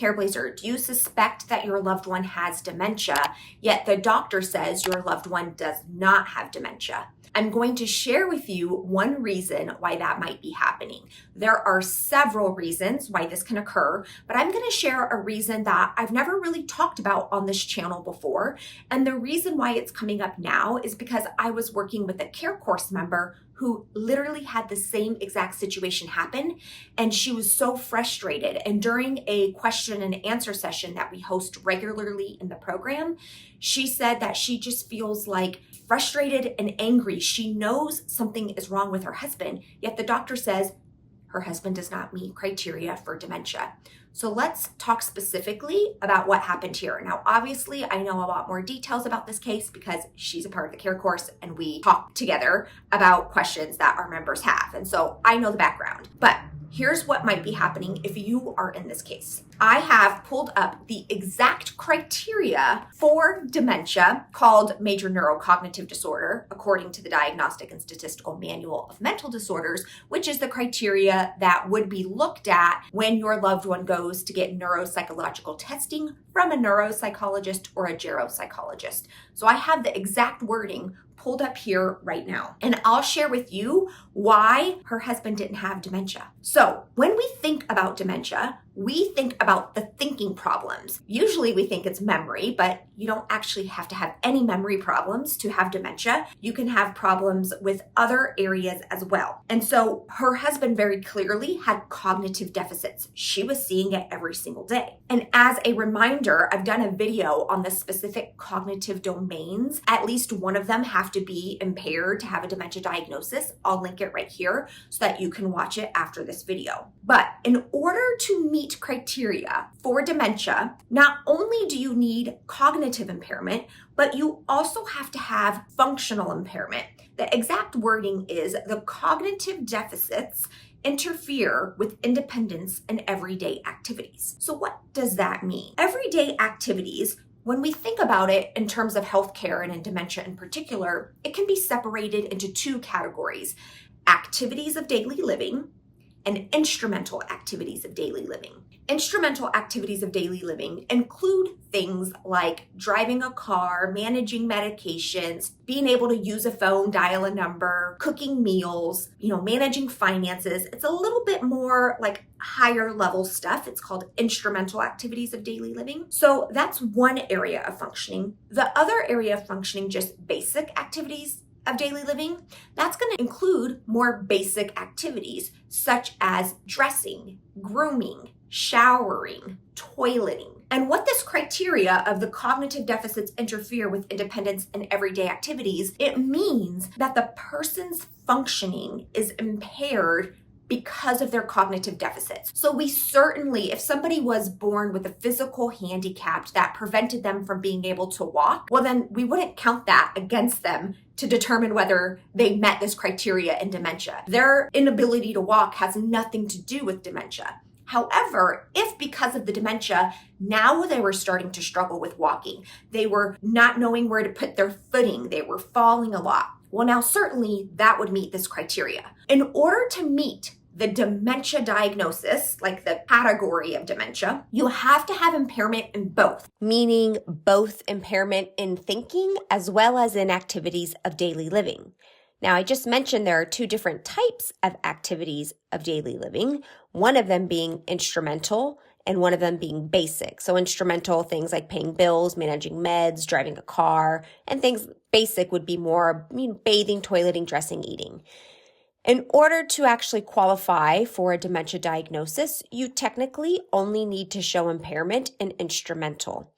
Careblazer, do you suspect that your loved one has dementia, yet the doctor says your loved one does not have dementia? I'm going to share with you one reason why that might be happening. There are several reasons why this can occur, but I'm going to share a reason that I've never really talked about on this channel before. And the reason why it's coming up now is because I was working with a care course member who literally had the same exact situation happen, and she was so frustrated. And during a question and answer session that we host regularly in the program, she said that she just feels like frustrated and angry. She knows something is wrong with her husband, yet the doctor says her husband does not meet criteria for dementia. So let's talk specifically about what happened here. Now, obviously, I know a lot more details about this case because she's a part of the care course and we talk together about questions that our members have. And so I know the background, but here's what might be happening if you are in this case. I have pulled up the exact criteria for dementia called major neurocognitive disorder, according to the Diagnostic and Statistical Manual of Mental Disorders, which is the criteria that would be looked at when your loved one goes to get neuropsychological testing from a neuropsychologist or a geropsychologist. So I have the exact wording pulled up here right now. And I'll share with you why her husband didn't have dementia. So when we think about dementia, we think about the thinking problems. Usually we think it's memory, but you don't actually have to have any memory problems to have dementia. You can have problems with other areas as well. And so her husband very clearly had cognitive deficits. She was seeing it every single day. And as a reminder, I've done a video on the specific cognitive domains. At least one of them have to be impaired to have a dementia diagnosis. I'll link it right here so that you can watch it after this video. But in order to meet criteria for dementia, not only do you need cognitive impairment, but you also have to have functional impairment. The exact wording is the cognitive deficits interfere with independence and everyday activities. So what does that mean? Everyday activities, when we think about it in terms of healthcare and in dementia in particular, it can be separated into two categories: activities of daily living and instrumental activities of daily living. Instrumental activities of daily living include things like driving a car, managing medications, being able to use a phone, dial a number, cooking meals, managing finances. It's a little bit more like higher level stuff. It's called instrumental activities of daily living. So that's one area of functioning. The other area of functioning, just basic activities of daily living, that's going to include more basic activities such as dressing, grooming, showering, toileting. And what this criteria of the cognitive deficits interfere with independence and everyday activities, it means that the person's functioning is impaired because of their cognitive deficits. So we certainly, if somebody was born with a physical handicap that prevented them from being able to walk, well then we wouldn't count that against them to determine whether they met this criteria in dementia. Their inability to walk has nothing to do with dementia. However, if because of the dementia, now they were starting to struggle with walking, they were not knowing where to put their footing, they were falling a lot, well now certainly that would meet this criteria. In order to meet the dementia diagnosis, like the category of dementia, you have to have impairment in both. Meaning both impairment in thinking as well as in activities of daily living. Now, I just mentioned there are two different types of activities of daily living, one of them being instrumental and one of them being basic. So instrumental, things like paying bills, managing meds, driving a car, and things basic would be more bathing, toileting, dressing, eating. In order to actually qualify for a dementia diagnosis, you technically only need to show impairment in instrumental.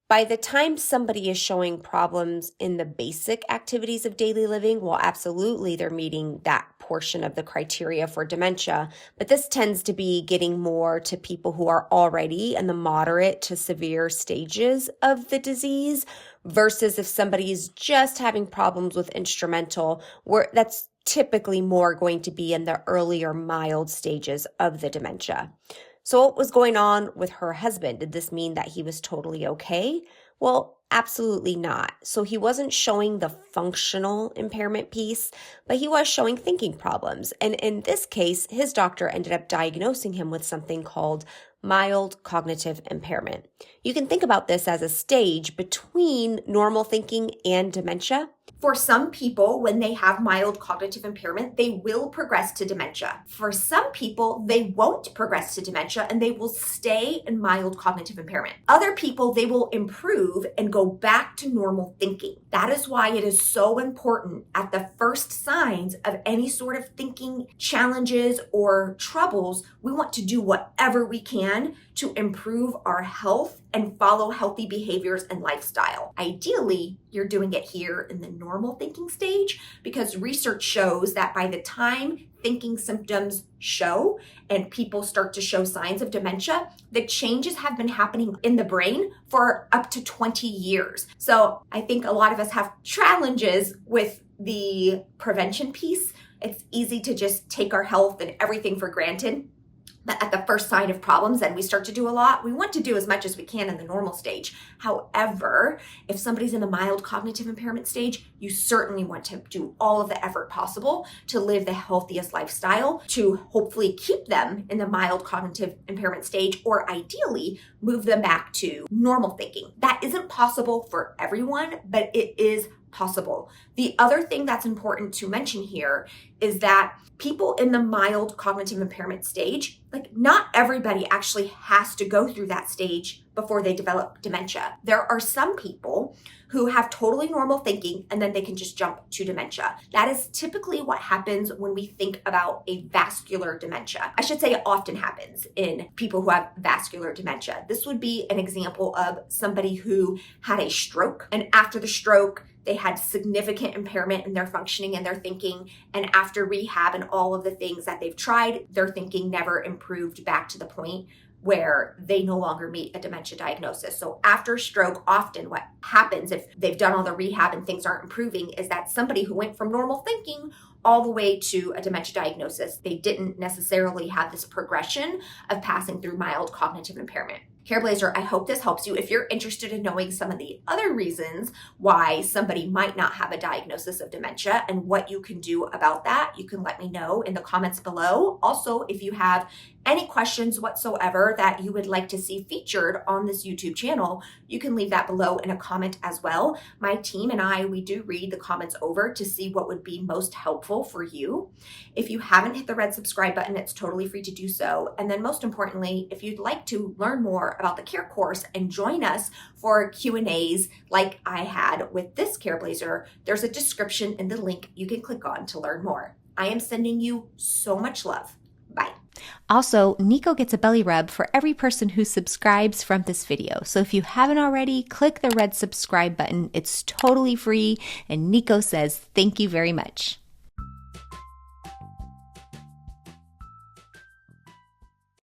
By the time somebody is showing problems in the basic activities of daily living, well, absolutely, they're meeting that portion of the criteria for dementia. But this tends to be getting more to people who are already in the moderate to severe stages of the disease versus if somebody is just having problems with instrumental, where that's typically more going to be in the earlier mild stages of the dementia. So what was going on with her husband? Did this mean that he was totally okay? Well, absolutely not. So he wasn't showing the functional impairment piece, but he was showing thinking problems. And in this case, his doctor ended up diagnosing him with something called mild cognitive impairment. You can think about this as a stage between normal thinking and dementia. For some people, when they have mild cognitive impairment, they will progress to dementia. For some people, they won't progress to dementia and they will stay in mild cognitive impairment. Other people, they will improve and go back to normal thinking. That is why it is so important at the first signs of any sort of thinking challenges or troubles, we want to do whatever we can to improve our health and follow healthy behaviors and lifestyle. Ideally, you're doing it here in the normal thinking stage because research shows that by the time thinking symptoms show and people start to show signs of dementia, the changes have been happening in the brain for up to 20 years. So I think a lot of us have challenges with the prevention piece. It's easy to just take our health and everything for granted. But at the first sign of problems, then we start to do a lot. We want to do as much as we can in the normal stage. However, if somebody's in the mild cognitive impairment stage, you certainly want to do all of the effort possible to live the healthiest lifestyle to hopefully keep them in the mild cognitive impairment stage, or ideally move them back to normal thinking. That isn't possible for everyone, but it is possible. The other thing that's important to mention here is that people in the mild cognitive impairment stage, like not everybody actually has to go through that stage before they develop dementia. There are some people who have totally normal thinking and then they can just jump to dementia. That is typically what happens when we think about a vascular dementia. I should say it often happens in people who have vascular dementia. This would be an example of somebody who had a stroke, and after the stroke, they had significant impairment in their functioning and their thinking. And after rehab and all of the things that they've tried, their thinking never improved back to the point where they no longer meet a dementia diagnosis. So after stroke, often what happens if they've done all the rehab and things aren't improving is that somebody who went from normal thinking all the way to a dementia diagnosis, they didn't necessarily have this progression of passing through mild cognitive impairment. Careblazer, I hope this helps you. If you're interested in knowing some of the other reasons why somebody might not have a diagnosis of dementia and what you can do about that, you can let me know in the comments below. Also, if you have any questions whatsoever that you would like to see featured on this YouTube channel, you can leave that below in a comment as well. My team and I, we do read the comments over to see what would be most helpful for you. If you haven't hit the red subscribe button, it's totally free to do so. And then most importantly, if you'd like to learn more about the Care course and join us for Q&As like I had with this Careblazer, there's a description in the link you can click on to learn more. I am sending you so much love. Bye. Also, Nico gets a belly rub for every person who subscribes from this video. So if you haven't already, click the red subscribe button. It's totally free, and Nico says thank you very much.